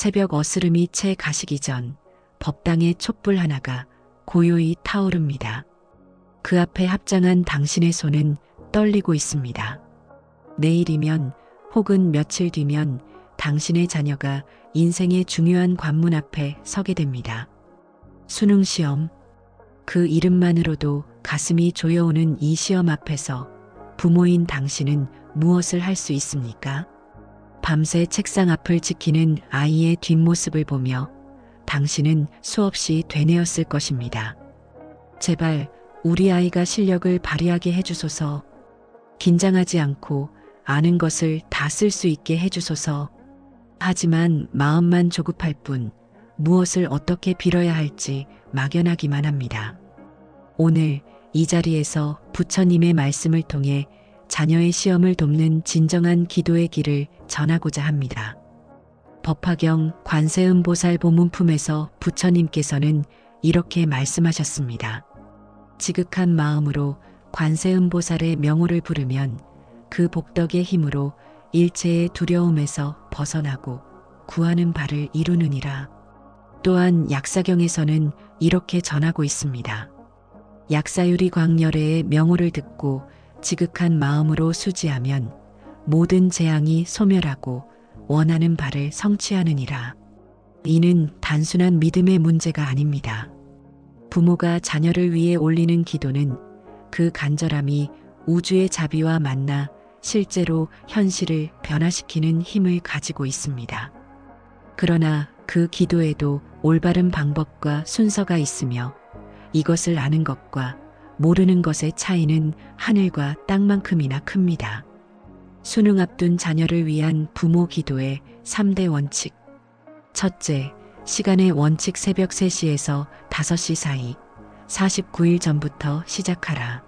새벽 어스름이 채 가시기 전 법당의 촛불 하나가 고요히 타오릅니다. 그 앞에 합장한 당신의 손은 떨리고 있습니다. 내일이면 혹은 며칠 뒤면 당신의 자녀가 인생의 중요한 관문 앞에 서게 됩니다. 수능시험. 그 이름만으로도 가슴이 조여오는 이 시험 앞에서 부모인 당신은 무엇을 할 수 있습니까? 밤새 책상 앞을 지키는 아이의 뒷모습을 보며 당신은 수없이 되뇌었을 것입니다. 제발 우리 아이가 실력을 발휘하게 해주소서. 긴장하지 않고 아는 것을 다 쓸 수 있게 해주소서. 하지만 마음만 조급할 뿐 무엇을 어떻게 빌어야 할지 막연하기만 합니다. 오늘 이 자리에서 부처님의 말씀을 통해 자녀의 시험을 돕는 진정한 기도의 길을 전하고자 합니다. 법화경 관세음보살 보문품에서 부처님께서는 이렇게 말씀하셨습니다. 지극한 마음으로 관세음보살의 명호를 부르면 그 복덕의 힘으로 일체의 두려움에서 벗어나고 구하는 바를 이루느니라. 또한 약사경에서는 이렇게 전하고 있습니다. 약사유리 광열애의 명호를 듣고 지극한 마음으로 수지하면 모든 재앙이 소멸하고 원하는 바를 성취하느니라. 이는 단순한 믿음의 문제가 아닙니다. 부모가 자녀를 위해 올리는 기도는 그 간절함이 우주의 자비와 만나 실제로 현실을 변화시키는 힘을 가지고 있습니다. 그러나 그 기도에도 올바른 방법과 순서가 있으며 이것을 아는 것과 모르는 것의 차이는 하늘과 땅만큼이나 큽니다. 수능 앞둔 자녀를 위한 부모 기도의 3대 원칙. 첫째, 시간의 원칙. 새벽 3시에서 5시 사이 49일 전부터 시작하라.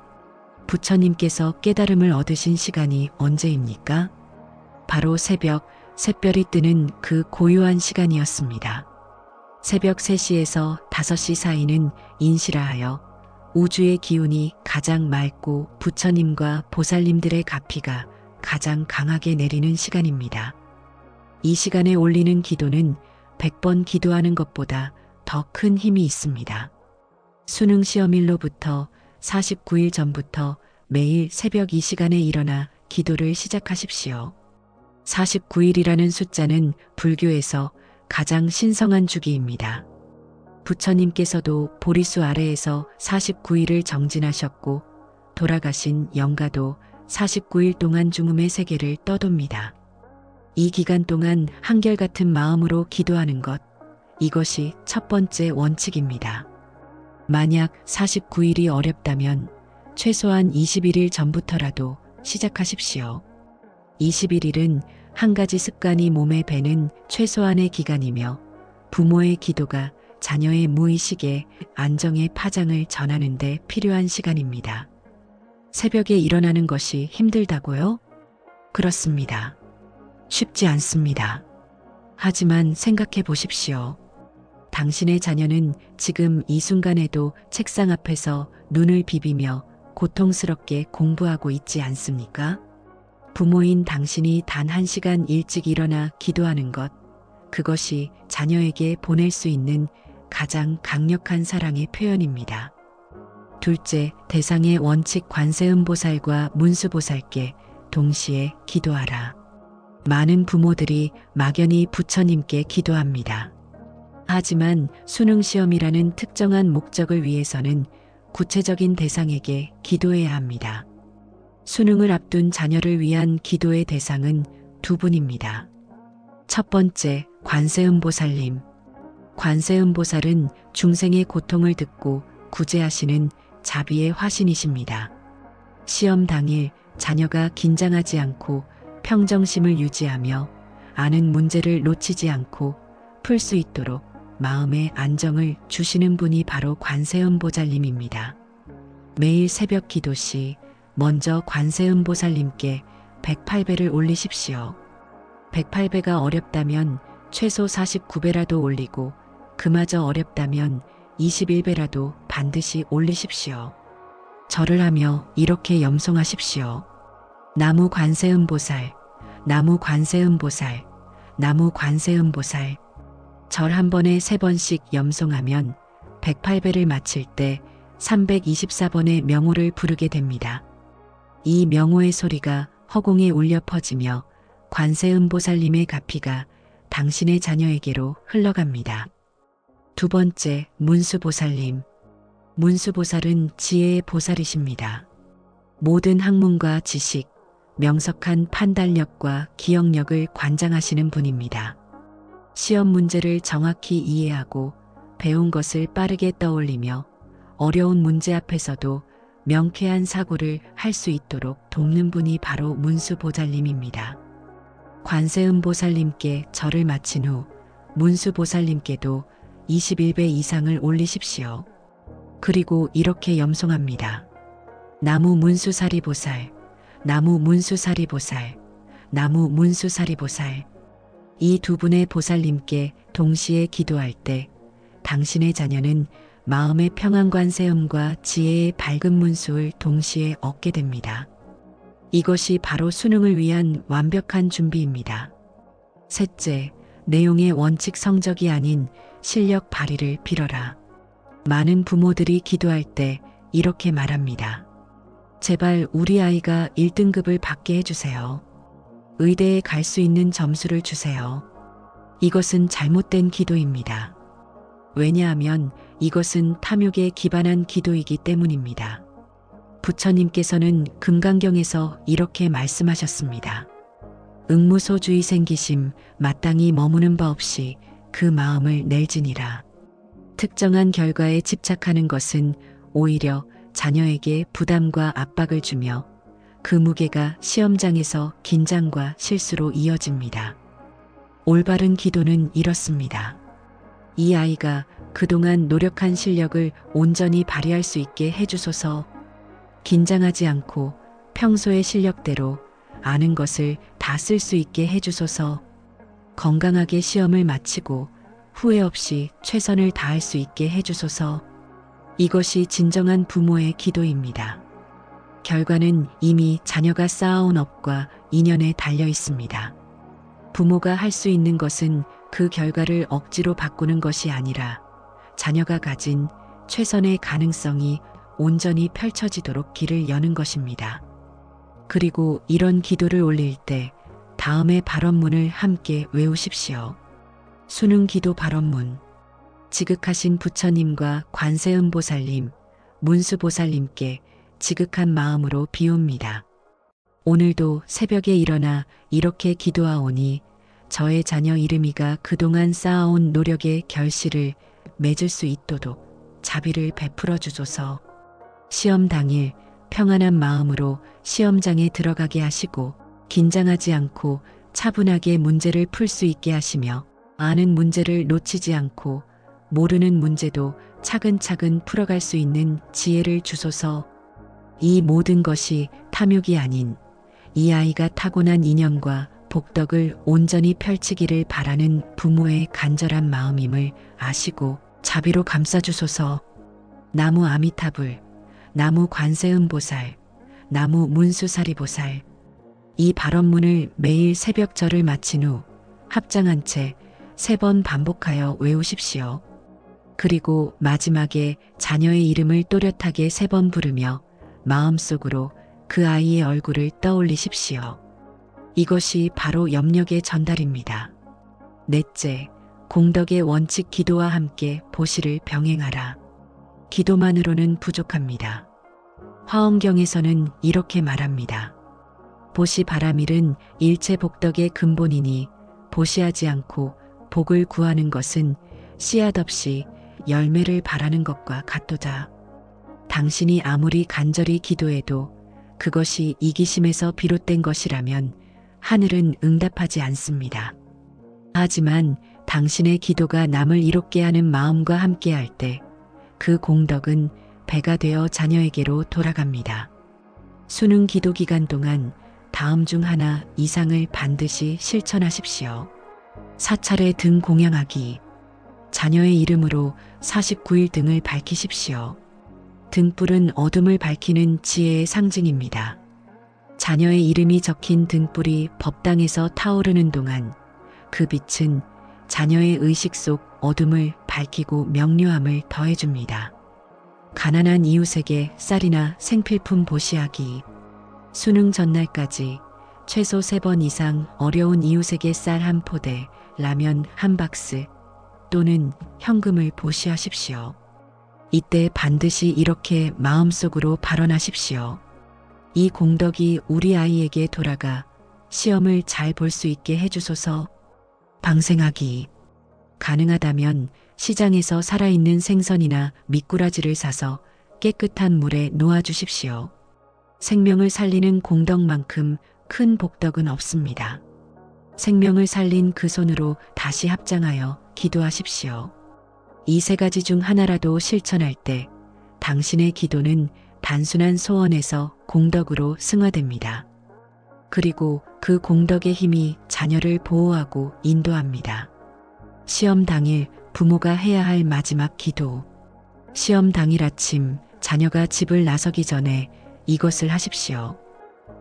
부처님께서 깨달음을 얻으신 시간이 언제입니까? 바로 새별이 뜨는 그 고요한 시간이었습니다. 새벽 3시에서 5시 사이는 인시라하여 우주의 기운이 가장 맑고 부처님과 보살님들의 가피가 가장 강하게 내리는 시간입니다. 이 시간에 올리는 기도는 100번 기도하는 것보다 더 큰 힘이 있습니다. 수능 시험일로부터 49일 전부터 매일 새벽 이 시간에 일어나 기도를 시작하십시오. 49일이라는 숫자는 불교에서 가장 신성한 주기입니다. 부처님께서도 보리수 아래에서 49일을 정진하셨고 돌아가신 영가도 49일 동안 중음의 세계를 떠돕니다. 이 기간 동안 한결같은 마음으로 기도하는 것, 이것이 첫 번째 원칙입니다. 만약 49일이 어렵다면 최소한 21일 전부터라도 시작하십시오. 21일은 한 가지 습관이 몸에 배는 최소한의 기간이며 부모의 기도가 자녀의 무의식에 안정의 파장을 전하는 데 필요한 시간입니다. 새벽에 일어나는 것이 힘들다고요? 그렇습니다. 쉽지 않습니다. 하지만 생각해 보십시오. 당신의 자녀는 지금 이 순간에도 책상 앞에서 눈을 비비며 고통스럽게 공부하고 있지 않습니까? 부모인 당신이 단 1시간 일찍 일어나 기도하는 것, 그것이 자녀에게 보낼 수 있는 가장 강력한 사랑의 표현입니다. 둘째, 대상의 원칙. 관세음보살과 문수보살께 동시에 기도하라. 많은 부모들이 막연히 부처님께 기도합니다. 하지만 수능시험이라는 특정한 목적을 위해서는 구체적인 대상에게 기도해야 합니다. 수능을 앞둔 자녀를 위한 기도의 대상은 두 분입니다. 첫 번째, 관세음보살님. 관세음보살은 중생의 고통을 듣고 구제하시는 자비의 화신이십니다. 시험 당일 자녀가 긴장하지 않고 평정심을 유지하며 아는 문제를 놓치지 않고 풀 수 있도록 마음의 안정을 주시는 분이 바로 관세음보살님입니다. 매일 새벽 기도 시 먼저 관세음보살님께 108배를 올리십시오. 108배가 어렵다면 최소 49배라도 올리고 그마저 어렵다면 21배라도 반드시 올리십시오. 절을 하며 이렇게 염송하십시오. 나무 관세음보살, 나무 관세음보살, 나무 관세음보살. 절 한 번에 3번씩 염송하면 108배를 마칠 때 324번의 명호를 부르게 됩니다. 이 명호의 소리가 허공에 울려 퍼지며 관세음보살님의 가피가 당신의 자녀에게로 흘러갑니다. 두 번째, 문수보살님. 문수보살은 지혜의 보살이십니다. 모든 학문과 지식, 명석한 판단력과 기억력을 관장하시는 분입니다. 시험 문제를 정확히 이해하고 배운 것을 빠르게 떠올리며 어려운 문제 앞에서도 명쾌한 사고를 할 수 있도록 돕는 분이 바로 문수보살님입니다. 관세음보살님께 절을 마친 후 문수보살님께도 21배 이상을 올리십시오. 그리고 이렇게 염송합니다. 나무 문수사리보살, 나무 문수사리보살, 나무 문수사리보살. 이 두 분의 보살님께 동시에 기도할 때 당신의 자녀는 마음의 평안관세음과 지혜의 밝은 문수를 동시에 얻게 됩니다. 이것이 바로 수능을 위한 완벽한 준비입니다. 셋째, 내용의 원칙 성적이 아닌 실력 발휘를 빌어라. 많은 부모들이 기도할 때 이렇게 말합니다. 제발 우리 아이가 1등급을 받게 해주세요. 의대에 갈 수 있는 점수를 주세요. 이것은 잘못된 기도입니다. 왜냐하면 이것은 탐욕에 기반한 기도이기 때문입니다. 부처님께서는 금강경에서 이렇게 말씀하셨습니다. 응무소주의 생기심 마땅히 머무는 바 없이 그 마음을 낼지니라. 특정한 결과에 집착하는 것은 오히려 자녀에게 부담과 압박을 주며 그 무게가 시험장에서 긴장과 실수로 이어집니다. 올바른 기도는 이렇습니다. 이 아이가 그동안 노력한 실력을 온전히 발휘할 수 있게 해주소서. 긴장하지 않고 평소의 실력대로 아는 것을 다 쓸 수 있게 해주소서. 건강하게 시험을 마치고 후회 없이 최선을 다할 수 있게 해주소서. 이것이 진정한 부모의 기도입니다. 결과는 이미 자녀가 쌓아온 업과 인연에 달려 있습니다. 부모가 할 수 있는 것은 그 결과를 억지로 바꾸는 것이 아니라 자녀가 가진 최선의 가능성이 온전히 펼쳐지도록 길을 여는 것입니다. 그리고 이런 기도를 올릴 때 다음의 발언문을 함께 외우십시오. 수능 기도 발언문. 지극하신 부처님과 관세음보살님, 문수보살님께 지극한 마음으로 비옵니다. 오늘도 새벽에 일어나 이렇게 기도하오니 저의 자녀 이름이가 그동안 쌓아온 노력의 결실을 맺을 수 있도록 자비를 베풀어 주소서. 시험 당일 평안한 마음으로 시험장에 들어가게 하시고 긴장하지 않고 차분하게 문제를 풀 수 있게 하시며 아는 문제를 놓치지 않고 모르는 문제도 차근차근 풀어갈 수 있는 지혜를 주소서. 이 모든 것이 탐욕이 아닌 이 아이가 타고난 인연과 복덕을 온전히 펼치기를 바라는 부모의 간절한 마음임을 아시고 자비로 감싸주소서. 나무 아미타불, 나무 관세음보살, 나무 문수사리보살. 이 발언문을 매일 새벽절을 마친 후 합장한 채 3번 반복하여 외우십시오. 그리고 마지막에 자녀의 이름을 또렷하게 3번 부르며 마음속으로 그 아이의 얼굴을 떠올리십시오. 이것이 바로 염력의 전달입니다. 넷째, 공덕의 원칙 기도와 함께 보시를 병행하라. 기도만으로는 부족합니다. 화엄경에서는 이렇게 말합니다. 보시 바라밀은 일체 복덕의 근본이니 보시하지 않고 복을 구하는 것은 씨앗 없이 열매를 바라는 것과 같도다. 당신이 아무리 간절히 기도해도 그것이 이기심에서 비롯된 것이라면 하늘은 응답하지 않습니다. 하지만 당신의 기도가 남을 이롭게 하는 마음과 함께할 때 그 공덕은 배가 되어 자녀에게로 돌아갑니다. 수능 기도 기간 동안 다음 중 하나 이상을 반드시 실천하십시오. 사찰에 등 공양하기. 자녀의 이름으로 49일 등을 밝히십시오. 등불은 어둠을 밝히는 지혜의 상징입니다. 자녀의 이름이 적힌 등불이 법당에서 타오르는 동안 그 빛은 자녀의 의식 속 어둠을 밝히고 명료함을 더해줍니다. 가난한 이웃에게 쌀이나 생필품 보시하기. 수능 전날까지 최소 3번 이상 어려운 이웃에게 쌀 한 포대, 라면 한 박스 또는 현금을 보시하십시오. 이때 반드시 이렇게 마음속으로 발언하십시오. 이 공덕이 우리 아이에게 돌아가 시험을 잘 볼 수 있게 해주소서. 방생하기. 가능하다면 시장에서 살아있는 생선이나 미꾸라지를 사서 깨끗한 물에 놓아주십시오. 생명을 살리는 공덕만큼 큰 복덕은 없습니다. 생명을 살린 그 손으로 다시 합장하여 기도하십시오. 이 3가지 중 하나라도 실천할 때 당신의 기도는 단순한 소원에서 공덕으로 승화됩니다. 그리고 그 공덕의 힘이 자녀를 보호하고 인도합니다. 시험 당일 부모가 해야 할 마지막 기도. 시험 당일 아침 자녀가 집을 나서기 전에 이것을 하십시오.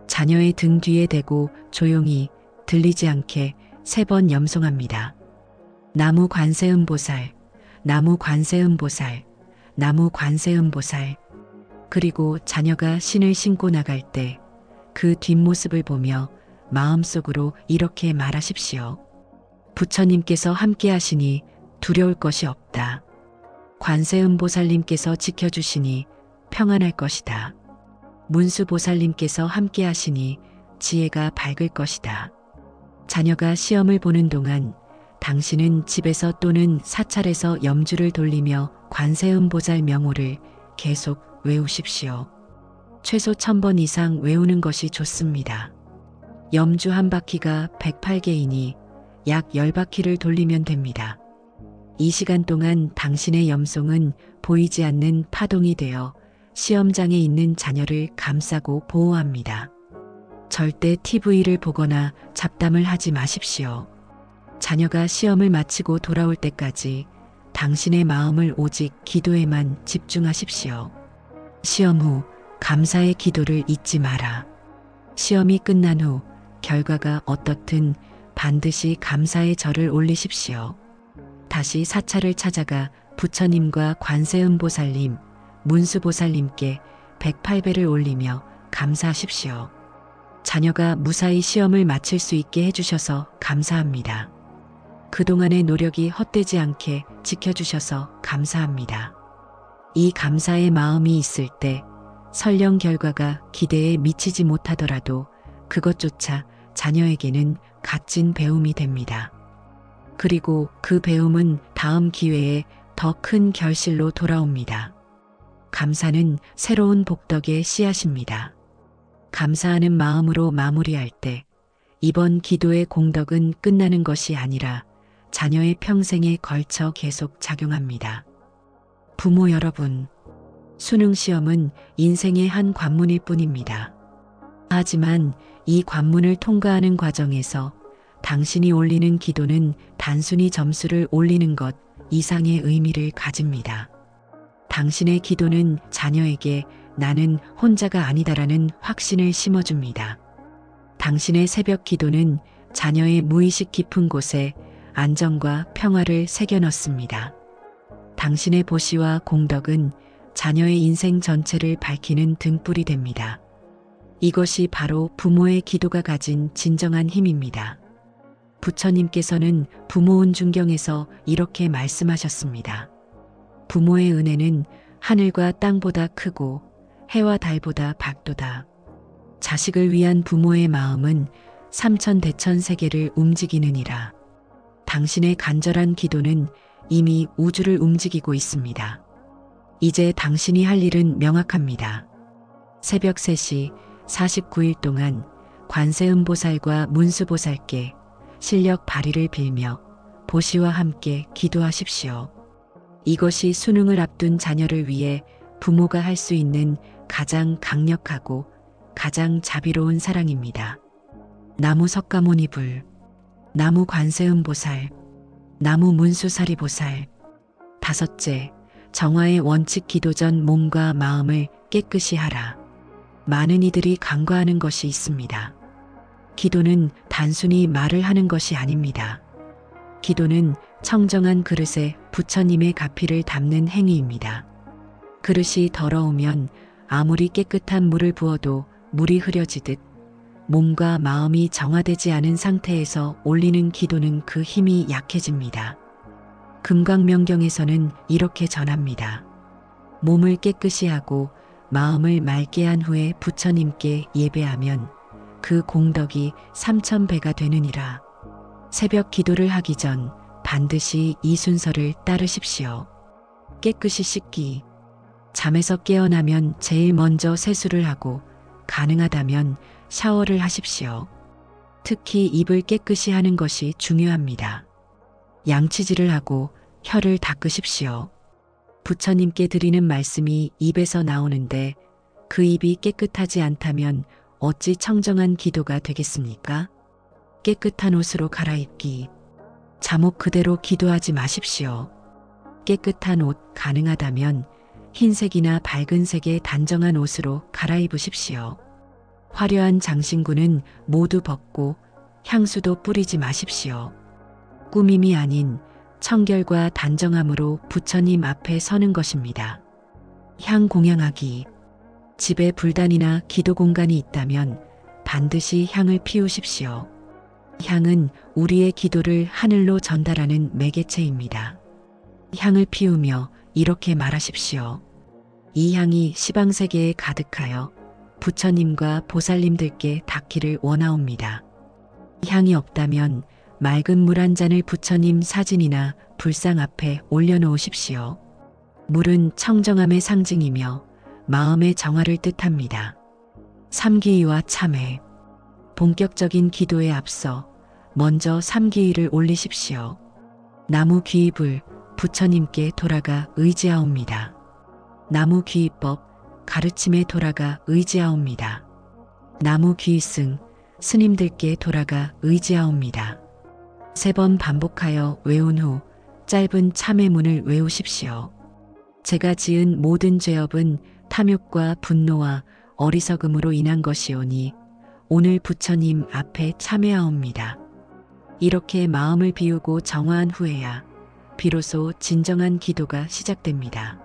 자녀의 등 뒤에 대고 조용히 들리지 않게 3번 염송합니다. 나무 관세음보살, 나무 관세음보살, 나무 관세음보살. 그리고 자녀가 신을 신고 나갈 때 그 뒷모습을 보며 마음속으로 이렇게 말하십시오. 부처님께서 함께 하시니 두려울 것이 없다. 관세음보살님께서 지켜주시니 평안할 것이다. 문수보살님께서 함께 하시니 지혜가 밝을 것이다. 자녀가 시험을 보는 동안 당신은 집에서 또는 사찰에서 염주를 돌리며 관세음보살 명호를 계속 외우십시오. 최소 1000번 이상 외우는 것이 좋습니다. 염주 한 바퀴가 108개이니 약 10바퀴를 돌리면 됩니다. 이 시간 동안 당신의 염송은 보이지 않는 파동이 되어 시험장에 있는 자녀를 감싸고 보호합니다. 절대 TV를 보거나 잡담을 하지 마십시오. 자녀가 시험을 마치고 돌아올 때까지 당신의 마음을 오직 기도에만 집중하십시오. 시험 후 감사의 기도를 잊지 마라. 시험이 끝난 후 결과가 어떻든 반드시 감사의 절을 올리십시오. 다시 사찰을 찾아가 부처님과 관세음보살님, 문수보살님께 108배를 올리며 감사하십시오. 자녀가 무사히 시험을 마칠 수 있게 해주셔서 감사합니다. 그동안의 노력이 헛되지 않게 지켜주셔서 감사합니다. 이 감사의 마음이 있을 때 설령 결과가 기대에 미치지 못하더라도 그것조차 자녀에게는 값진 배움이 됩니다. 그리고 그 배움은 다음 기회에 더 큰 결실로 돌아옵니다. 감사는 새로운 복덕의 씨앗입니다. 감사하는 마음으로 마무리할 때 이번 기도의 공덕은 끝나는 것이 아니라 자녀의 평생에 걸쳐 계속 작용합니다. 부모 여러분, 수능 시험은 인생의 한 관문일 뿐입니다. 하지만 이 관문을 통과하는 과정에서 당신이 올리는 기도는 단순히 점수를 올리는 것 이상의 의미를 가집니다. 당신의 기도는 자녀에게 나는 혼자가 아니다라는 확신을 심어줍니다. 당신의 새벽 기도는 자녀의 무의식 깊은 곳에 안정과 평화를 새겨 넣습니다. 당신의 보시와 공덕은 자녀의 인생 전체를 밝히는 등불이 됩니다. 이것이 바로 부모의 기도가 가진 진정한 힘입니다. 부처님께서는 부모운 중경에서 이렇게 말씀하셨습니다. 부모의 은혜는 하늘과 땅보다 크고 해와 달보다 밝도다. 자식을 위한 부모의 마음은 삼천대천 세계를 움직이느니라. 당신의 간절한 기도는 이미 우주를 움직이고 있습니다. 이제 당신이 할 일은 명확합니다. 새벽 3시 49일 동안 관세음보살과 문수보살께 실력 발휘를 빌며 보시와 함께 기도하십시오. 이것이 수능을 앞둔 자녀를 위해 부모가 할 수 있는 가장 강력하고 가장 자비로운 사랑입니다. 나무 석가모니불, 나무 관세음보살, 나무 문수사리보살. 5째, 정화의 원칙 기도 전 몸과 마음을 깨끗이 하라. 많은 이들이 간과하는 것이 있습니다. 기도는 단순히 말을 하는 것이 아닙니다. 기도는 청정한 그릇에 부처님의 가피를 담는 행위입니다. 그릇이 더러우면 아무리 깨끗한 물을 부어도 물이 흐려지듯 몸과 마음이 정화되지 않은 상태에서 올리는 기도는 그 힘이 약해집니다. 금강명경에서는 이렇게 전합니다. 몸을 깨끗이 하고 마음을 맑게 한 후에 부처님께 예배하면 그 공덕이 3000배가 되느니라. 새벽 기도를 하기 전 반드시 이 순서를 따르십시오. 깨끗이 씻기. 잠에서 깨어나면 제일 먼저 세수를 하고 가능하다면 샤워를 하십시오. 특히 입을 깨끗이 하는 것이 중요합니다. 양치질을 하고 혀를 닦으십시오. 부처님께 드리는 말씀이 입에서 나오는데 그 입이 깨끗하지 않다면 어찌 청정한 기도가 되겠습니까? 깨끗한 옷으로 갈아입기. 잠옷 그대로 기도하지 마십시오. 깨끗한 옷 가능하다면 흰색이나 밝은 색의 단정한 옷으로 갈아입으십시오. 화려한 장신구는 모두 벗고 향수도 뿌리지 마십시오. 꾸밈이 아닌 청결과 단정함으로 부처님 앞에 서는 것입니다. 향 공양하기. 집에 불단이나 기도 공간이 있다면 반드시 향을 피우십시오. 향은 우리의 기도를 하늘로 전달하는 매개체입니다. 향을 피우며 이렇게 말하십시오. 이 향이 시방세계에 가득하여 부처님과 보살님들께 닿기를 원하옵니다. 향이 없다면 맑은 물 한 잔을 부처님 사진이나 불상 앞에 올려놓으십시오. 물은 청정함의 상징이며 마음의 정화를 뜻합니다. 삼기위와 참회. 본격적인 기도에 앞서 먼저 삼기위를 올리십시오. 나무 귀입을 부처님께 돌아가 의지하옵니다. 나무 귀입법 가르침에 돌아가 의지하옵니다. 나무 귀승 스님들께 돌아가 의지하옵니다. 3번 반복하여 외운 후 짧은 참회문을 외우십시오. 제가 지은 모든 죄업은 탐욕과 분노와 어리석음으로 인한 것이오니 오늘 부처님 앞에 참회하옵니다. 이렇게 마음을 비우고 정화한 후에야 비로소 진정한 기도가 시작됩니다.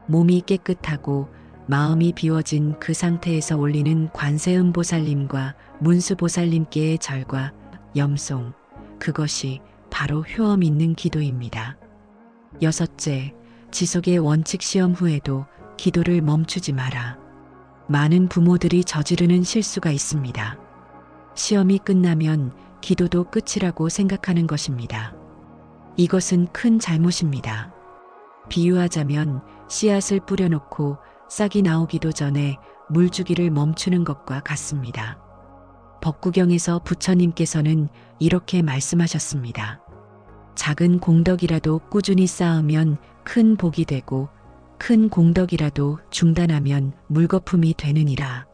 몸이 깨끗하고 마음이 비워진 그 상태에서 올리는 관세음보살님과 문수보살님께의 절과 염송, 그것이 바로 효험 있는 기도입니다. 6째, 지속의 원칙 시험 후에도 기도를 멈추지 마라. 많은 부모들이 저지르는 실수가 있습니다. 시험이 끝나면 기도도 끝이라고 생각하는 것입니다. 이것은 큰 잘못입니다. 비유하자면 씨앗을 뿌려놓고 싹이 나오기도 전에 물주기를 멈추는 것과 같습니다. 법구경에서 부처님께서는 이렇게 말씀하셨습니다. 작은 공덕이라도 꾸준히 쌓으면 큰 복이 되고 큰 공덕이라도 중단하면 물거품이 되느니라.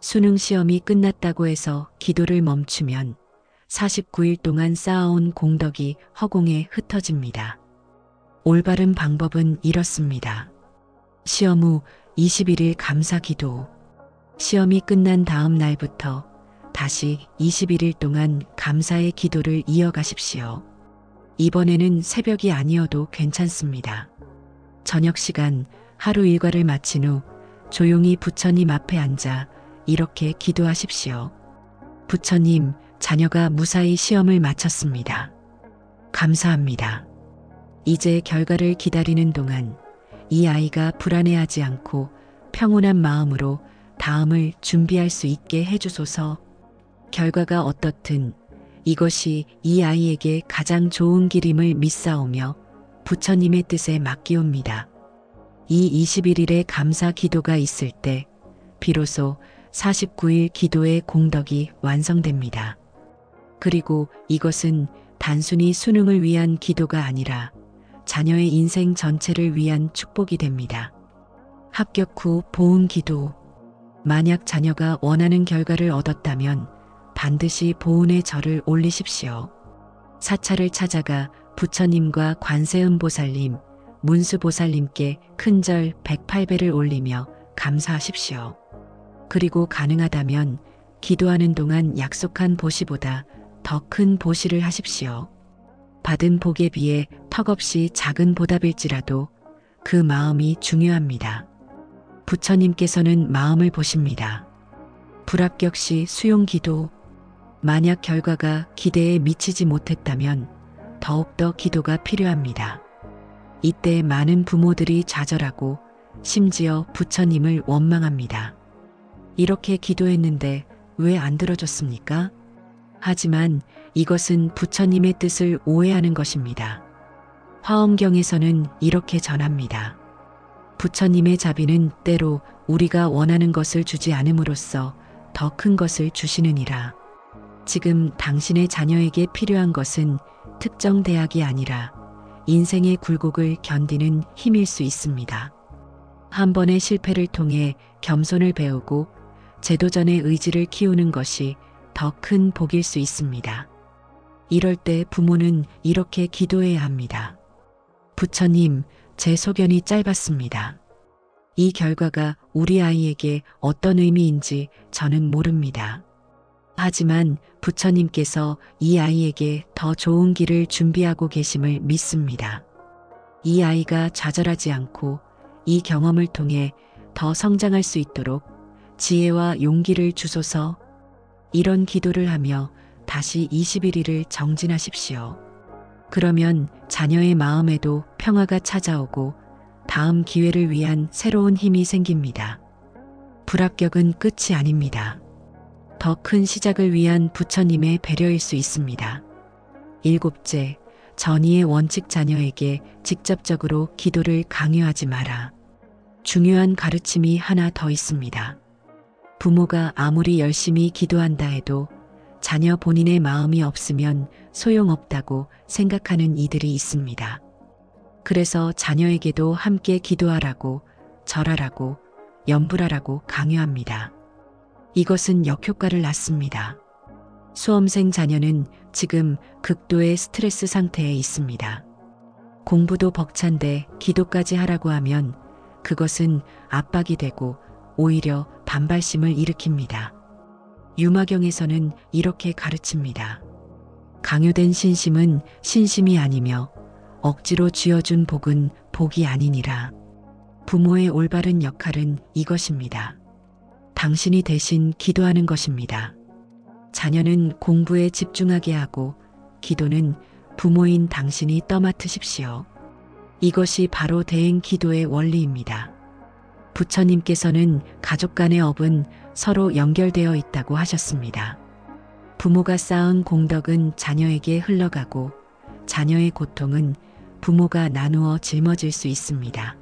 수능 시험이 끝났다고 해서 기도를 멈추면 49일 동안 쌓아온 공덕이 허공에 흩어집니다. 올바른 방법은 이렇습니다. 시험 후 21일 감사 기도. 시험이 끝난 다음 날부터 다시 21일 동안 감사의 기도를 이어가십시오. 이번에는 새벽이 아니어도 괜찮습니다. 저녁 시간 하루 일과를 마친 후 조용히 부처님 앞에 앉아 이렇게 기도하십시오. 부처님, 자녀가 무사히 시험을 마쳤습니다. 감사합니다. 이제 결과를 기다리는 동안 이 아이가 불안해하지 않고 평온한 마음으로 다음을 준비할 수 있게 해주소서. 결과가 어떻든 이것이 이 아이에게 가장 좋은 길임을 믿사오며 부처님의 뜻에 맡기옵니다. 이 21일의 감사 기도가 있을 때 비로소 49일 기도의 공덕이 완성됩니다. 그리고 이것은 단순히 수능을 위한 기도가 아니라 자녀의 인생 전체를 위한 축복이 됩니다. 합격 후 보훈 기도. 만약 자녀가 원하는 결과를 얻었다면 반드시 보훈의 절을 올리십시오. 사찰을 찾아가 부처님과 관세음보살님, 문수보살님께 큰절 108배를 올리며 감사하십시오. 그리고 가능하다면 기도하는 동안 약속한 보시보다 더 큰 보시를 하십시오. 받은 복에 비해 턱없이 작은 보답일지라도 그 마음이 중요합니다. 부처님께서는 마음을 보십니다. 불합격 시 수용 기도. 만약 결과가 기대에 미치지 못했다면 더욱더 기도가 필요합니다. 이때 많은 부모들이 좌절하고 심지어 부처님을 원망합니다. 이렇게 기도했는데 왜 안 들어줬습니까? 하지만 이것은 부처님의 뜻을 오해하는 것입니다. 화엄경에서는 이렇게 전합니다. 부처님의 자비는 때로 우리가 원하는 것을 주지 않음으로써 더 큰 것을 주시느니라. 지금 당신의 자녀에게 필요한 것은 특정 대학이 아니라 인생의 굴곡을 견디는 힘일 수 있습니다. 한 번의 실패를 통해 겸손을 배우고 제도전의 의지를 키우는 것이 더 큰 복일 수 있습니다. 이럴 때 부모는 이렇게 기도해야 합니다. 부처님, 제 소견이 짧았습니다. 이 결과가 우리 아이에게 어떤 의미인지 저는 모릅니다. 하지만 부처님께서 이 아이에게 더 좋은 길을 준비하고 계심을 믿습니다. 이 아이가 좌절하지 않고 이 경험을 통해 더 성장할 수 있도록 지혜와 용기를 주소서. 이런 기도를 하며 다시 21일을 정진하십시오. 그러면 자녀의 마음에도 평화가 찾아오고 다음 기회를 위한 새로운 힘이 생깁니다. 불합격은 끝이 아닙니다. 더 큰 시작을 위한 부처님의 배려일 수 있습니다. 7째, 전의의 원칙. 자녀에게 직접적으로 기도를 강요하지 마라. 중요한 가르침이 하나 더 있습니다. 부모가 아무리 열심히 기도한다 해도 자녀 본인의 마음이 없으면 소용없다고 생각하는 이들이 있습니다. 그래서 자녀에게도 함께 기도하라고, 절하라고, 염불하라고 강요합니다. 이것은 역효과를 낳습니다. 수험생 자녀는 지금 극도의 스트레스 상태에 있습니다. 공부도 벅찬데 기도까지 하라고 하면 그것은 압박이 되고 오히려 반발심을 일으킵니다. 유마경에서는 이렇게 가르칩니다. 강요된 신심은 신심이 아니며 억지로 쥐어준 복은 복이 아니니라. 부모의 올바른 역할은 이것입니다. 당신이 대신 기도하는 것입니다. 자녀는 공부에 집중하게 하고 기도는 부모인 당신이 떠맡으십시오. 이것이 바로 대행 기도의 원리입니다. 부처님께서는 가족 간의 업은 서로 연결되어 있다고 하셨습니다. 부모가 쌓은 공덕은 자녀에게 흘러가고 자녀의 고통은 부모가 나누어 짊어질 수 있습니다.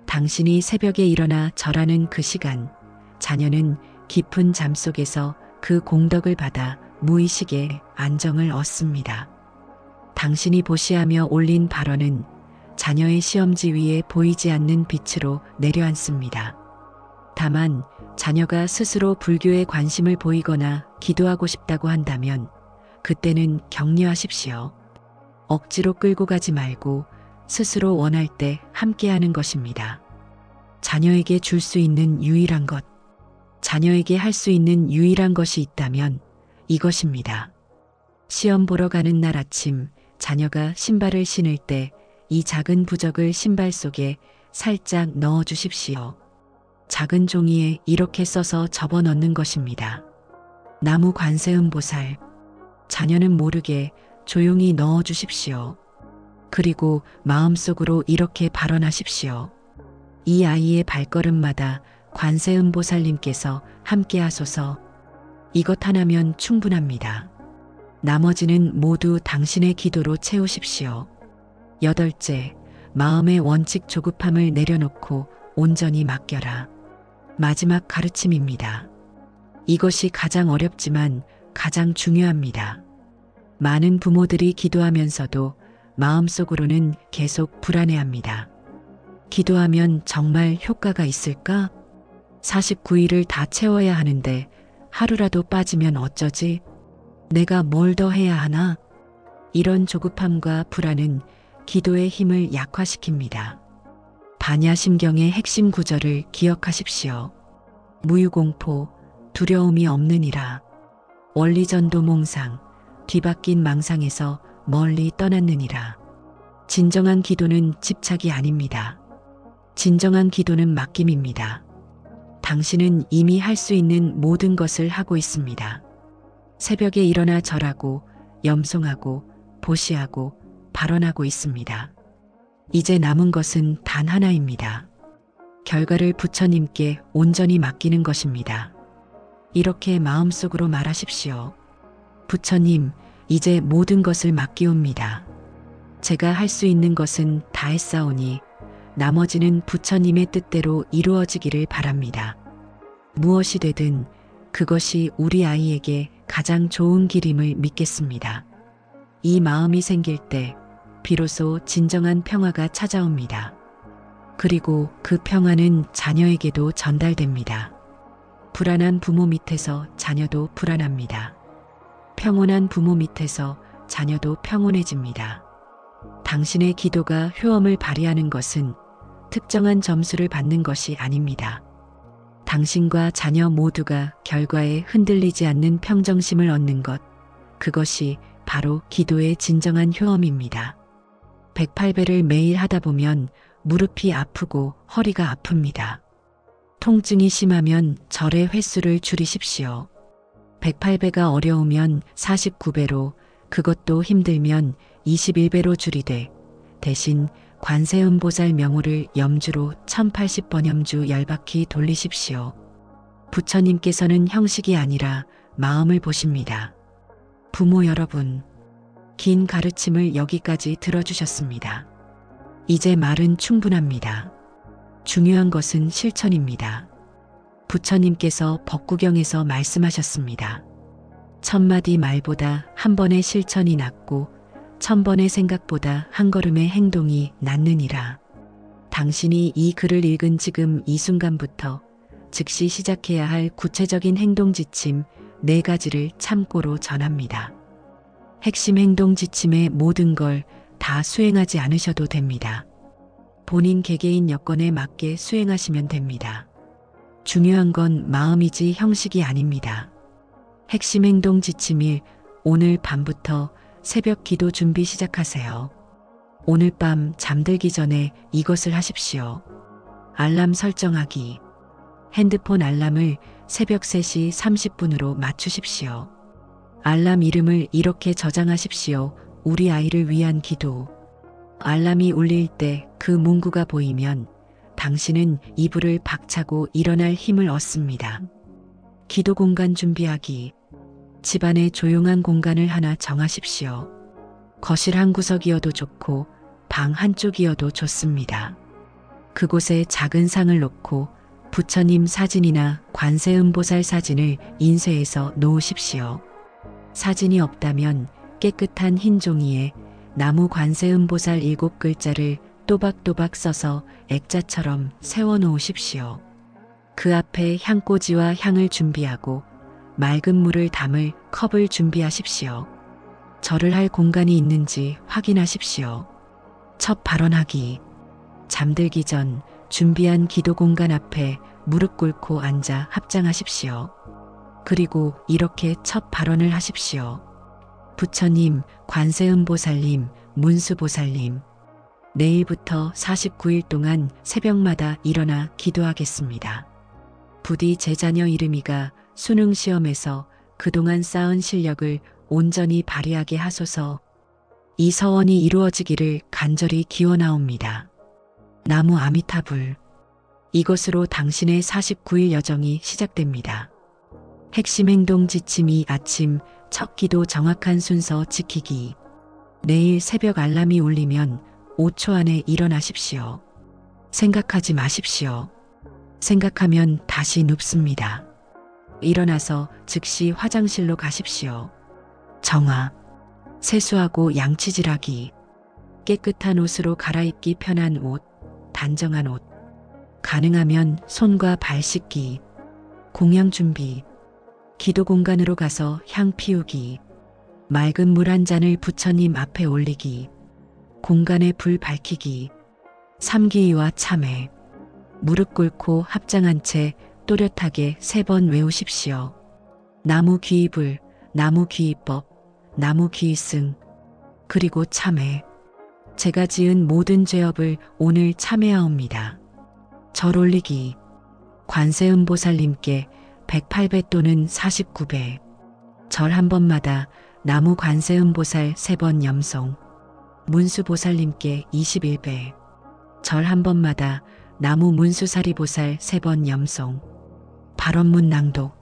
당신이 새벽에 일어나 절하는 그 시간, 자녀는 깊은 잠 속에서 그 공덕을 받아 무의식의 안정을 얻습니다. 당신이 보시하며 올린 발언은 자녀의 시험지 위에 보이지 않는 빛으로 내려앉습니다. 다만 자녀가 스스로 불교에 관심을 보이거나 기도하고 싶다고 한다면 그때는 격려하십시오. 억지로 끌고 가지 말고 스스로 원할 때 함께하는 것입니다. 자녀에게 줄 수 있는 유일한 것, 자녀에게 할 수 있는 유일한 것이 있다면 이것입니다. 시험 보러 가는 날 아침 자녀가 신발을 신을 때 이 작은 부적을 신발 속에 살짝 넣어 주십시오. 작은 종이에 이렇게 써서 접어 넣는 것입니다. 나무 관세음보살. 자녀는 모르게 조용히 넣어 주십시오. 그리고 마음속으로 이렇게 발언하십시오. 이 아이의 발걸음마다 관세음보살님께서 함께 하소서. 이것 하나면 충분합니다. 나머지는 모두 당신의 기도로 채우십시오. 8째, 마음의 원칙. 조급함을 내려놓고 온전히 맡겨라. 마지막 가르침입니다. 이것이 가장 어렵지만 가장 중요합니다. 많은 부모들이 기도하면서도 마음속으로는 계속 불안해합니다. 기도하면 정말 효과가 있을까? 49일을 다 채워야 하는데 하루라도 빠지면 어쩌지? 내가 뭘 더 해야 하나? 이런 조급함과 불안은 기도의 힘을 약화시킵니다. 반야심경의 핵심 구절을 기억하십시오. 무유공포, 두려움이 없느니라. 원리전도몽상, 뒤바뀐 망상에서 멀리 떠났느니라. 진정한 기도는 집착이 아닙니다. 진정한 기도는 맡김입니다. 당신은 이미 할 수 있는 모든 것을 하고 있습니다. 새벽에 일어나 절하고 염송하고 보시하고 발언하고 있습니다. 이제 남은 것은 단 하나입니다. 결과를 부처님께 온전히 맡기는 것입니다. 이렇게 마음속으로 말하십시오. 부처님, 이제 모든 것을 맡기옵니다. 제가 할 수 있는 것은 다 했사오니 나머지는 부처님의 뜻대로 이루어지기를 바랍니다. 무엇이 되든 그것이 우리 아이에게 가장 좋은 길임을 믿겠습니다. 이 마음이 생길 때 비로소 진정한 평화가 찾아옵니다. 그리고 그 평화는 자녀에게도 전달됩니다. 불안한 부모 밑에서 자녀도 불안합니다. 평온한 부모 밑에서 자녀도 평온해집니다. 당신의 기도가 효험을 발휘하는 것은 특정한 점수를 받는 것이 아닙니다. 당신과 자녀 모두가 결과에 흔들리지 않는 평정심을 얻는 것, 그것이 바로 기도의 진정한 효험입니다. 108배를 매일 하다 보면 무릎이 아프고 허리가 아픕니다. 통증이 심하면 절의 횟수를 줄이십시오. 108배가 어려우면 49배로, 그것도 힘들면 21배로 줄이되 대신 관세음보살 명호를 염주로 1080번 염주 10바퀴 돌리십시오. 부처님께서는 형식이 아니라 마음을 보십니다. 부모 여러분, 긴 가르침을 여기까지 들어주셨습니다. 이제 말은 충분합니다. 중요한 것은 실천입니다. 부처님께서 법구경에서 말씀하셨습니다. 1000마디 말보다 한 번의 실천이 낫고 1000번의 생각보다 한 걸음의 행동이 낫느니라. 당신이 이 글을 읽은 지금 이 순간부터 즉시 시작해야 할 구체적인 행동 지침 4가지를 참고로 전합니다. 핵심 행동 지침의 모든 걸 다 수행하지 않으셔도 됩니다. 본인 개개인 여건에 맞게 수행하시면 됩니다. 중요한 건 마음이지 형식이 아닙니다. 핵심 행동 지침 1. 오늘 밤부터 새벽 기도 준비 시작하세요. 오늘 밤 잠들기 전에 이것을 하십시오. 알람 설정하기. 핸드폰 알람을 새벽 3시 30분으로 맞추십시오. 알람 이름을 이렇게 저장하십시오. 우리 아이를 위한 기도. 알람이 울릴 때 그 문구가 보이면 당신은 이불을 박차고 일어날 힘을 얻습니다. 기도 공간 준비하기. 집안에 조용한 공간을 하나 정하십시오. 거실 한 구석이어도 좋고 방 한쪽이어도 좋습니다. 그곳에 작은 상을 놓고 부처님 사진이나 관세음보살 사진을 인쇄해서 놓으십시오. 사진이 없다면 깨끗한 흰 종이에 나무 관세음보살 7글자를 또박또박 써서 액자처럼 세워놓으십시오. 그 앞에 향꽂이와 향을 준비하고 맑은 물을 담을 컵을 준비하십시오. 절을 할 공간이 있는지 확인하십시오. 첫 발언하기. 잠들기 전 준비한 기도 공간 앞에 무릎 꿇고 앉아 합장하십시오. 그리고 이렇게 첫 발언을 하십시오. 부처님, 관세음보살님, 문수보살님, 내일부터 49일 동안 새벽마다 일어나 기도하겠습니다. 부디 제 자녀 이름이가 수능 시험에서 그동안 쌓은 실력을 온전히 발휘하게 하소서. 이 서원이 이루어지기를 간절히 기원하옵니다. 나무 아미타불. 이것으로 당신의 49일 여정이 시작됩니다. 핵심 행동 지침이 아침 첫 기도 정확한 순서 지키기. 내일 새벽 알람이 울리면 5초 안에 일어나십시오. 생각하지 마십시오. 생각하면 다시 눕습니다. 일어나서 즉시 화장실로 가십시오. 정화. 세수하고 양치질하기. 깨끗한 옷으로 갈아입기 편한 옷, 단정한 옷. 가능하면 손과 발 씻기. 공양 준비. 기도 공간으로 가서 향 피우기. 맑은 물 한 잔을 부처님 앞에 올리기. 공간에 불 밝히기. 삼기와 참회. 무릎 꿇고 합장한 채 또렷하게 3번 외우십시오. 나무 귀불, 나무 귀법, 나무 귀승. 그리고 참회. 제가 지은 모든 죄업을 오늘 참회하옵니다. 절 올리기. 관세음보살님께 108배 또는 49배. 절 한 번마다 나무 관세음보살 3번 염송. 문수보살님께 21배. 절 한 번마다 나무 문수사리보살 3번 염송. 발언문 낭독.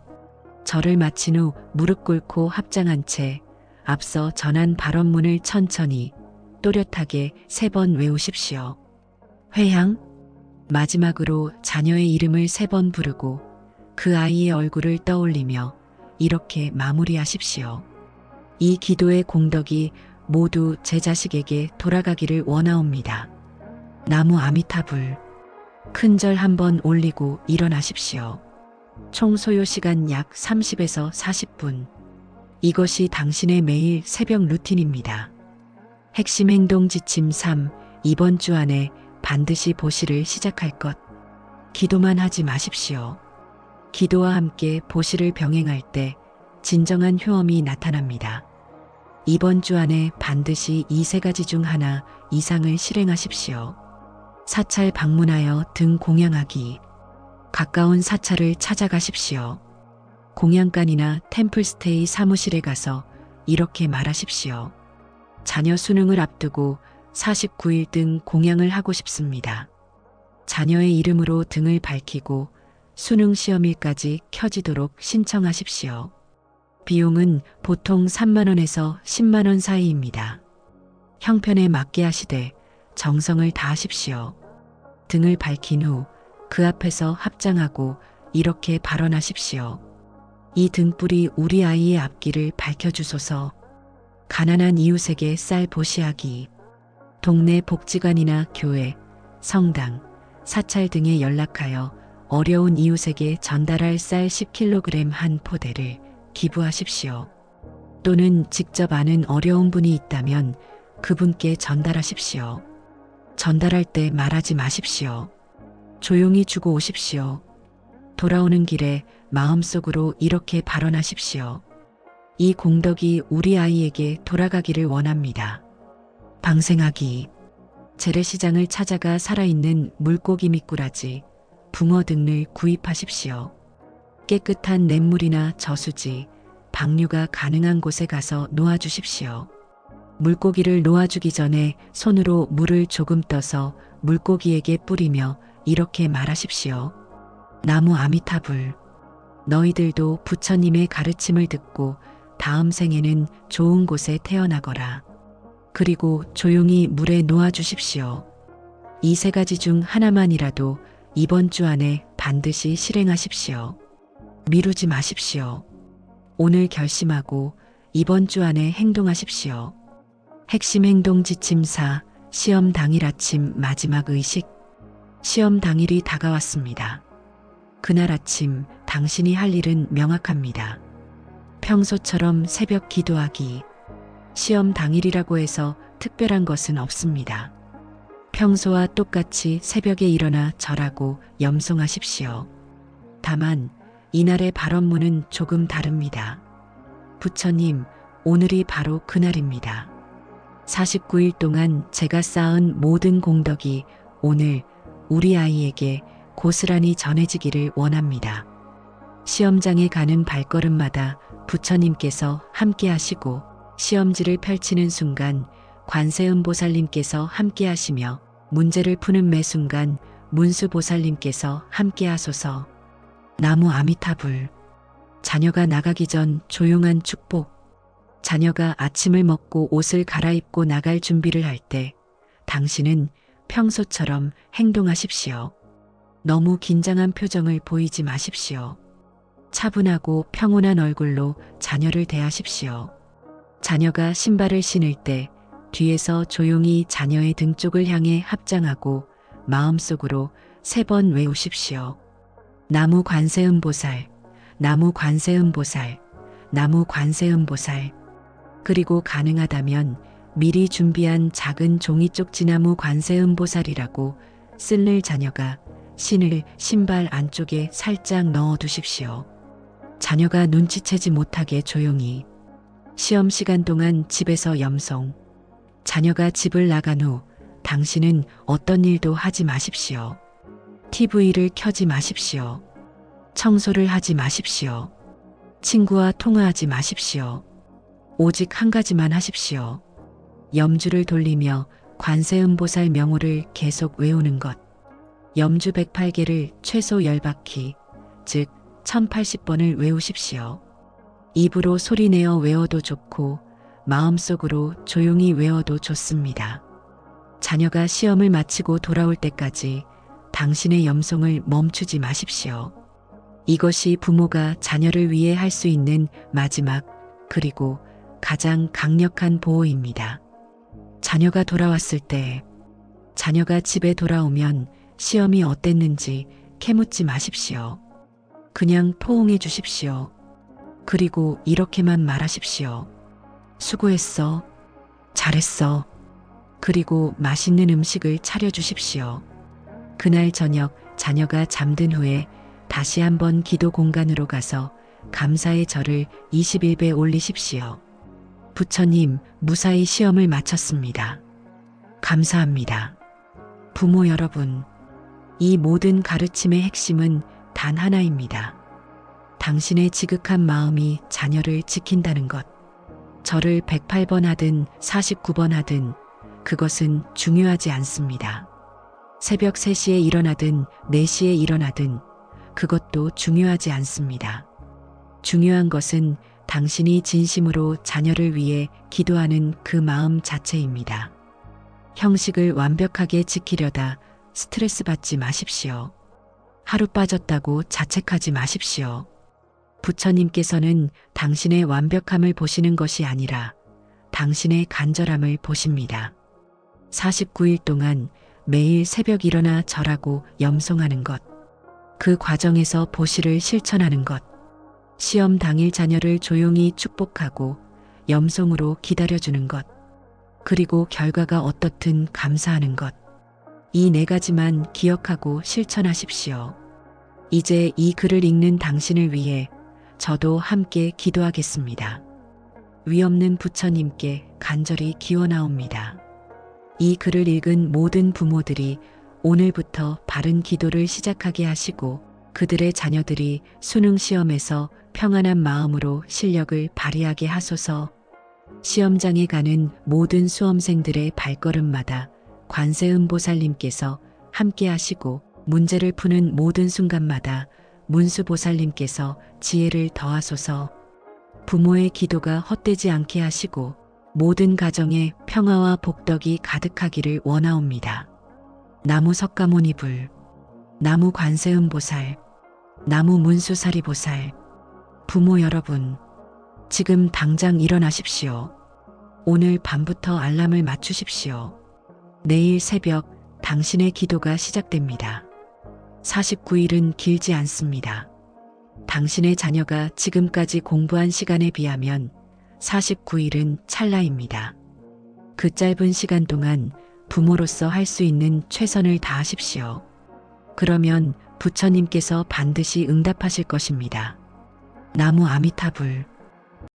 절을 마친 후 무릎 꿇고 합장한 채 앞서 전한 발언문을 천천히 또렷하게 3번 외우십시오. 회향. 마지막으로 자녀의 이름을 3번 부르고 그 아이의 얼굴을 떠올리며 이렇게 마무리하십시오. 이 기도의 공덕이 모두 제 자식에게 돌아가기를 원하옵니다. 나무 아미타불. 큰 절 한번 올리고 일어나십시오. 총 소요 시간 약 30에서 40분. 이것이 당신의 매일 새벽 루틴입니다. 핵심 행동 지침 3. 이번 주 안에 반드시 보시를 시작할 것. 기도만 하지 마십시오. 기도와 함께 보시를 병행할 때 진정한 효험이 나타납니다. 이번 주 안에 반드시 이 3가지 중 하나 이상을 실행하십시오. 사찰 방문하여 등 공양하기. 가까운 사찰을 찾아가십시오. 공양간이나 템플스테이 사무실에 가서 이렇게 말하십시오. 자녀 수능을 앞두고 49일 등 공양을 하고 싶습니다. 자녀의 이름으로 등을 밝히고 수능 시험일까지 켜지도록 신청하십시오. 비용은 보통 3만 원에서 10만 원 사이입니다. 형편에 맞게 하시되 정성을 다하십시오. 등을 밝힌 후 그 앞에서 합장하고 이렇게 발언하십시오. 이 등불이 우리 아이의 앞길을 밝혀주소서. 가난한 이웃에게 쌀 보시하기. 동네 복지관이나 교회, 성당, 사찰 등에 연락하여 어려운 이웃에게 전달할 쌀 10kg 한 포대를 기부하십시오. 또는 직접 아는 어려운 분이 있다면 그분께 전달하십시오. 전달할 때 말하지 마십시오. 조용히 주고 오십시오. 돌아오는 길에 마음속으로 이렇게 발언하십시오. 이 공덕이 우리 아이에게 돌아가기를 원합니다. 방생하기. 재래시장을 찾아가 살아있는 물고기 미꾸라지, 붕어 등을 구입하십시오. 깨끗한 냇물이나 저수지, 방류가 가능한 곳에 가서 놓아주십시오. 물고기를 놓아주기 전에 손으로 물을 조금 떠서 물고기에게 뿌리며 이렇게 말하십시오. 나무 아미타불. 너희들도 부처님의 가르침을 듣고 다음 생에는 좋은 곳에 태어나거라. 그리고 조용히 물에 놓아주십시오. 이 3가지 중 하나만이라도 이번 주 안에 반드시 실행하십시오. 미루지 마십시오. 오늘 결심하고 이번 주 안에 행동하십시오. 핵심 행동 지침 4. 시험 당일 아침 마지막 의식. 시험 당일이 다가왔습니다. 그날 아침 당신이 할 일은 명확합니다. 평소처럼 새벽 기도하기. 시험 당일이라고 해서 특별한 것은 없습니다. 평소와 똑같이 새벽에 일어나 절하고 염송하십시오. 다만 이날의 발언문은 조금 다릅니다. 부처님, 오늘이 바로 그날입니다. 49일 동안 제가 쌓은 모든 공덕이 오늘 우리 아이에게 고스란히 전해지기를 원합니다. 시험장에 가는 발걸음마다 부처님께서 함께 하시고 시험지를 펼치는 순간 관세음보살님께서 함께 하시며 문제를 푸는 매 순간 문수보살님께서 함께 하소서. 나무 아미타불. 자녀가 나가기 전 조용한 축복. 자녀가 아침을 먹고 옷을 갈아입고 나갈 준비를 할 때 당신은 평소처럼 행동하십시오. 너무 긴장한 표정을 보이지 마십시오. 차분하고 평온한 얼굴로 자녀를 대하십시오. 자녀가 신발을 신을 때 뒤에서 조용히 자녀의 등 쪽을 향해 합장하고 마음속으로 3번 외우십시오. 나무 관세음보살, 나무 관세음보살, 나무 관세음보살. 그리고 가능하다면 미리 준비한 작은 종이 쪽지나무 관세음보살이라고 쓸 자녀가 신을 신발 안쪽에 살짝 넣어 두십시오. 자녀가 눈치채지 못하게 조용히. 시험 시간 동안 집에서 염송. 자녀가 집을 나간 후 당신은 어떤 일도 하지 마십시오. TV를 켜지 마십시오. 청소를 하지 마십시오. 친구와 통화하지 마십시오. 오직 한 가지만 하십시오. 염주를 돌리며 관세음보살 명호를 계속 외우는 것. 염주 108개를 최소 10바퀴, 즉 1080번을 외우십시오. 입으로 소리내어 외워도 좋고 마음속으로 조용히 외워도 좋습니다. 자녀가 시험을 마치고 돌아올 때까지 당신의 염송을 멈추지 마십시오. 이것이 부모가 자녀를 위해 할 수 있는 마지막 그리고 가장 강력한 보호입니다. 자녀가 돌아왔을 때, 자녀가 집에 돌아오면 시험이 어땠는지 캐묻지 마십시오. 그냥 포옹해 주십시오. 그리고 이렇게만 말하십시오. 수고했어. 잘했어. 그리고 맛있는 음식을 차려주십시오. 그날 저녁 자녀가 잠든 후에 다시 한번 기도 공간으로 가서 감사의 절을 21배 올리십시오. 부처님, 무사히 시험을 마쳤습니다. 감사합니다. 부모 여러분, 이 모든 가르침의 핵심은 단 하나입니다. 당신의 지극한 마음이 자녀를 지킨다는 것. 절을 108번 하든 49번 하든 그것은 중요하지 않습니다. 새벽 3시에 일어나든 4시에 일어나든 그것도 중요하지 않습니다. 중요한 것은 당신이 진심으로 자녀를 위해 기도하는 그 마음 자체입니다. 형식을 완벽하게 지키려다 스트레스 받지 마십시오. 하루 빠졌다고 자책하지 마십시오. 부처님께서는 당신의 완벽함을 보시는 것이 아니라 당신의 간절함을 보십니다. 49일 동안 매일 새벽 일어나 절하고 염송하는 것. 그 과정에서 보시를 실천하는 것. 시험 당일 자녀를 조용히 축복하고 염송으로 기다려주는 것. 그리고 결과가 어떻든 감사하는 것. 이 4가지만 기억하고 실천하십시오. 이제 이 글을 읽는 당신을 위해 저도 함께 기도하겠습니다. 위없는 부처님께 간절히 기원하옵니다. 이 글을 읽은 모든 부모들이 오늘부터 바른 기도를 시작하게 하시고 그들의 자녀들이 수능 시험에서 평안한 마음으로 실력을 발휘하게 하소서. 시험장에 가는 모든 수험생들의 발걸음마다 관세음보살님께서 함께 하시고 문제를 푸는 모든 순간마다 문수보살님께서 지혜를 더하소서. 부모의 기도가 헛되지 않게 하시고 모든 가정에 평화와 복덕이 가득하기를 원하옵니다. 나무 석가모니불, 나무 관세음보살, 나무 문수사리보살. 부모 여러분, 지금 당장 일어나십시오. 오늘 밤부터 알람을 맞추십시오. 내일 새벽 당신의 기도가 시작됩니다. 49일은 길지 않습니다. 당신의 자녀가 지금까지 공부한 시간에 비하면 49일은 찰나입니다. 그 짧은 시간 동안 부모로서 할 수 있는 최선을 다하십시오. 그러면 부처님께서 반드시 응답하실 것입니다. 나무 아미타불,